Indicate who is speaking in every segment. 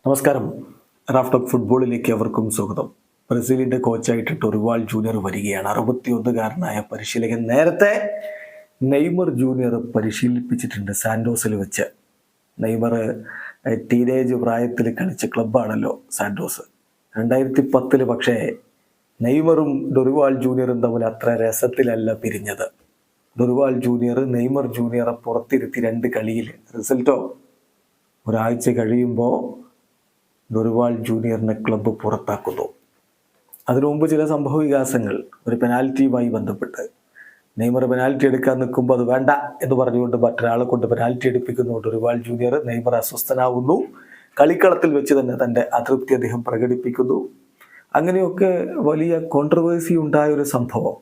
Speaker 1: നമസ്കാരം. റാഫ്റ്റോക്ക് ഫുട്ബോളിലേക്ക് അവർക്കും സ്വാഗതം. ബ്രസീലിൻ്റെ കോച്ചായിട്ട് ഡൊറിവാൾ ജൂനിയർ വരികയാണ്. 61കാരനായ പരിശീലകൻ നേരത്തെ നെയ്മർ ജൂനിയർ പരിശീലിപ്പിച്ചിട്ടുണ്ട് സാന്റോസിൽ വെച്ച്. നെയ്മർ ടീനേജ് പ്രായത്തിൽ കളിച്ച ക്ലബ്ബാണല്ലോ സാന്റോസ്. 2010 പക്ഷേ നെയ്മറും ഡൊറിവാൾ ജൂനിയറും തമ്മിൽ അത്ര രസത്തിലല്ല പിരിഞ്ഞത്. ഡൊറിവാൾ ജൂനിയർ നെയ്മർ ജൂനിയറെ പുറത്തിരുത്തി 2 കളിയിൽ. റിസൾട്ടോ ഒരാഴ്ച കഴിയുമ്പോൾ ഡൊറിവാൾ ജൂനിയറിനെ ക്ലബ്ബ് പുറത്താക്കുന്നു. അതിനു മുമ്പ് ചില സംഭവ വികാസങ്ങൾ, ഒരു പെനാൽറ്റിയുമായി ബന്ധപ്പെട്ട് നെയ്മർ പെനാൽറ്റി എടുക്കാൻ നിൽക്കുമ്പോൾ അത് വേണ്ട എന്ന് പറഞ്ഞുകൊണ്ട് മറ്റൊരാളെ കൊണ്ട് പെനാൽറ്റി എടുപ്പിക്കുന്നു ഡൊറിവാൾ ജൂനിയർ. നെയ്മർ അസ്വസ്ഥനാവുന്നു. കളിക്കളത്തിൽ വെച്ച് തന്നെ തൻ്റെ അതൃപ്തി അദ്ദേഹം പ്രകടിപ്പിക്കുന്നു. അങ്ങനെയൊക്കെ വലിയ കോൺട്രവേഴ്സി ഉണ്ടായൊരു സംഭവം.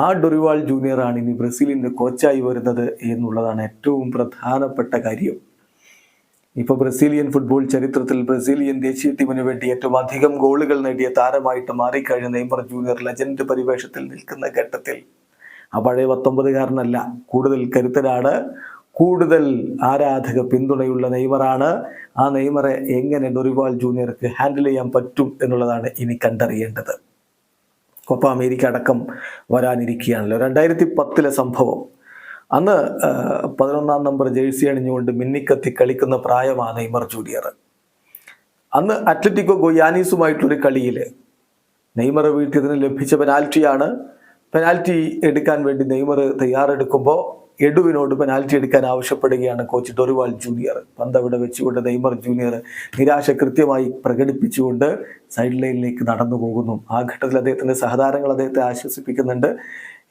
Speaker 1: ആ ഡൊറിവാൾ ജൂനിയറാണ് ഇനി ബ്രസീലിൻ്റെ കോച്ചായി വരുന്നത് എന്നുള്ളതാണ് ഏറ്റവും പ്രധാനപ്പെട്ട കാര്യം. ഇപ്പോൾ ബ്രസീലിയൻ ഫുട്ബോൾ ചരിത്രത്തിൽ ബ്രസീലിയൻ ദേശീയ ടീമിന് വേണ്ടി ഏറ്റവും അധികം ഗോളുകൾ നേടിയ താരമായിട്ട് മാറിക്കഴിഞ്ഞ നെയ്മർ ജൂനിയർ ലെജൻഡ് പരിവേഷത്തിൽ നിൽക്കുന്ന ഘട്ടത്തിൽ ആ പഴയ 19കാരനല്ല, കൂടുതൽ കരുത്തനാണ്, കൂടുതൽ ആരാധക പിന്തുണയുള്ള നെയ്മറാണ്. ആ നെയ്മറെ എങ്ങനെ ഡൊറിവാൾ ജൂനിയർക്ക് ഹാൻഡിൽ ചെയ്യാൻ പറ്റും എന്നുള്ളതാണ് ഇനി കണ്ടറിയേണ്ടത്. കോപ്പ അമേരിക്ക അടക്കം വരാനിരിക്കുകയാണല്ലോ. 2010 സംഭവം. അന്ന് 11ാം നമ്പർ ജേഴ്സി അണിഞ്ഞുകൊണ്ട് മിന്നിക്കത്തി കളിക്കുന്ന പ്രായമാണ് നെയ്മർ ജൂനിയർ. അന്ന് അത്ലറ്റിക്കോ ഗൊയാനീസുമായിട്ടൊരു കളിയിൽ നെയ്മർ വീഴ്ത്തിയതിന് ലഭിച്ച പെനാൽറ്റിയാണ്. പെനാൽറ്റി എടുക്കാൻ വേണ്ടി നെയ്മർ തയ്യാറെടുക്കുമ്പോൾ എഡുവിനോട് പെനാൽറ്റി എടുക്കാൻ ആവശ്യപ്പെടുകയാണ് കോച്ച് ഡൊറിവാൾ ജൂനിയർ. പന്ത് അവിടെ വെച്ചുകൊണ്ട് നെയ്മർ ജൂനിയർ നിരാശ കൃത്യമായി പ്രകടിപ്പിച്ചുകൊണ്ട് സൈഡ് ലൈനിലേക്ക് നടന്നു പോകുന്നു. ആ ഘട്ടത്തിൽ അദ്ദേഹത്തിൻ്റെ സഹതാരങ്ങൾ അദ്ദേഹത്തെ ആശ്വസിപ്പിക്കുന്നുണ്ട്.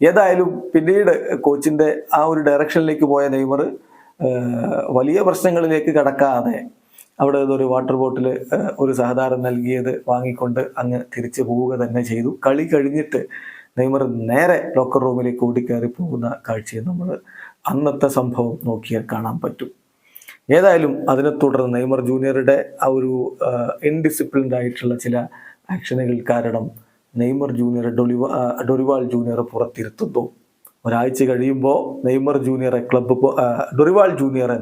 Speaker 1: ഏതായാലും പിന്നീട് കോച്ചിൻ്റെ ആ ഒരു ഡയറക്ഷനിലേക്ക് പോയ നെയ്മർ വലിയ പ്രശ്നങ്ങളിലേക്ക് കടക്കാതെ അവിടെ നിന്നൊരു വാട്ടർ ബോട്ടിൽ ഒരു സഹതാരം നൽകിയത് വാങ്ങിക്കൊണ്ട് അങ്ങ് തിരിച്ചു പോവുക തന്നെ ചെയ്തു. കളി കഴിഞ്ഞിട്ട് നെയ്മർ നേരെ ലോക്കർ റൂമിലേക്ക് ഓടിക്കയറി പോകുന്ന കാഴ്ചയെ നമ്മൾ അന്നത്തെ സംഭവം നോക്കിയാൽ കാണാൻ പറ്റും. ഏതായാലും അതിനെ തുടർന്ന് നെയ്മർ ജൂനിയറുടെ ആ ഒരു ഇൻഡിസിപ്ലിൻഡ് ആയിട്ടുള്ള ചില ആക്ഷനുകൾ കാരണം നെയ്മർ ജൂനിയർ ഡൊറിവാൾ ജൂനിയറെ പുറത്തിരുത്തുന്നു. ഒരാഴ്ച കഴിയുമ്പോൾ നെയ്മർ ജൂനിയറെ ഡൊറിവാൾ ജൂനിയറെ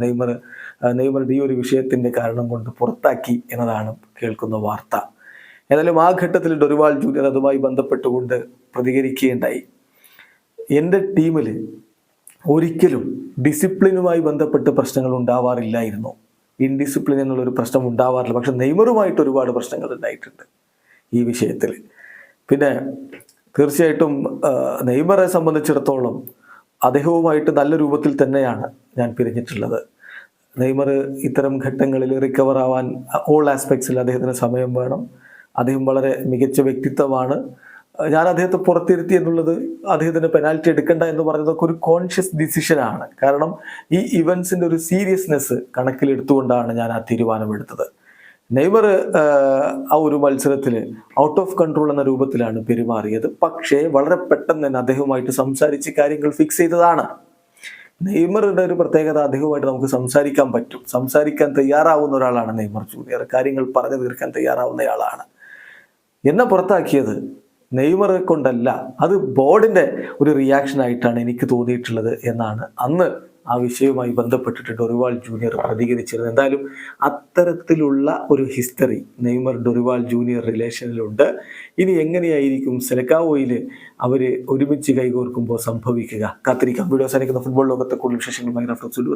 Speaker 1: നെയ്മറുടെ ഈ ഒരു വിഷയത്തിൻ്റെ കാരണം കൊണ്ട് പുറത്താക്കി എന്നതാണ് കേൾക്കുന്ന വാർത്ത. ഏതായാലും ആ ഘട്ടത്തിൽ ഡൊറിവാൾ ജൂനിയർ അതുമായി ബന്ധപ്പെട്ടുകൊണ്ട് പ്രതികരിക്കുകയുണ്ടായി. എൻ്റെ ടീമിൽ ഒരിക്കലും ഡിസിപ്ലിനുമായി ബന്ധപ്പെട്ട് പ്രശ്നങ്ങൾ ഉണ്ടാവാറില്ലായിരുന്നു. ഇൻഡിസിപ്ലിൻ എന്നുള്ളൊരു പ്രശ്നം ഉണ്ടാവാറില്ല. പക്ഷെ നെയ്മറുമായിട്ട് ഒരുപാട് പ്രശ്നങ്ങൾ ഉണ്ടായിട്ടുണ്ട് ഈ വിഷയത്തിൽ. പിന്നെ തീർച്ചയായിട്ടും നെയ്മറെ സംബന്ധിച്ചിടത്തോളം അദ്ദേഹവുമായിട്ട് നല്ല രൂപത്തിൽ തന്നെയാണ് ഞാൻ പിരിഞ്ഞിട്ടുള്ളത്. നെയ്മർ ഇത്തരം ഘട്ടങ്ങളിൽ റിക്കവർ ആവാൻ ഓൾ ആസ്പെക്ട്സിൽ അദ്ദേഹത്തിന് സമയം വേണം. അദ്ദേഹം വളരെ മികച്ച വ്യക്തിത്വമാണ്. ഞാൻ അദ്ദേഹത്തെ പുറത്തിരുത്തി എന്നുള്ളത്, അദ്ദേഹത്തിന് പെനാൽറ്റി എടുക്കണ്ട എന്ന് പറയുന്നതൊക്കെ ഒരു കോൺഷ്യസ് ഡിസിഷനാണ്. കാരണം ഈ ഇവൻസിൻ്റെ ഒരു സീരിയസ്നെസ് കണക്കിലെടുത്തുകൊണ്ടാണ് ഞാൻ ആ തീരുമാനമെടുത്തത്. നെയ്മർ ആ ഒരു മത്സരത്തിൽ ഔട്ട് ഓഫ് കൺട്രോൾ എന്ന രൂപത്തിലാണ് പെരുമാറിയത്. പക്ഷേ വളരെ പെട്ടെന്ന് തന്നെ അദ്ദേഹവുമായിട്ട് സംസാരിച്ച് കാര്യങ്ങൾ ഫിക്സ് ചെയ്തതാണ്. നെയ്മറുടെ ഒരു പ്രത്യേകത, അദ്ദേഹവുമായിട്ട് നമുക്ക് സംസാരിക്കാൻ പറ്റും. സംസാരിക്കാൻ തയ്യാറാവുന്ന ഒരാളാണ് നെയ്മർ ജൂനിയർ. കാര്യങ്ങൾ പറഞ്ഞു തീർക്കാൻ തയ്യാറാവുന്നയാളാണ്. എന്നെ പുറത്താക്കിയത് നെയ്മറെ കൊണ്ടല്ല, അത് ബോർഡിൻ്റെ ഒരു റിയാക്ഷൻ ആയിട്ടാണ് എനിക്ക് തോന്നിയിട്ടുള്ളത് എന്നാണ് അന്ന് ആ വിഷയവുമായി ബന്ധപ്പെട്ടിട്ട് ഡൊറിവാൾ ജൂനിയർ പ്രതികരിച്ചിരുന്നത്. എന്തായാലും അത്തരത്തിലുള്ള ഒരു ഹിസ്റ്ററി നെയ്മർ ഡൊറിവാൾ ജൂനിയർ റിലേഷനിലുണ്ട്. ഇനി എങ്ങനെയായിരിക്കും സെലക്കാവോയിൽ അവർ ഒരുമിച്ച് കൈകോർക്കുമ്പോൾ സംഭവിക്കുക? കാത്തിരിക്കാം. വീഡിയോ അവസാനിക്കുന്ന ഫുട്ബോൾ ലോകത്തെ കൂടുതൽ വിശേഷങ്ങളുമായി റാഫ്റ്റോക്സ്.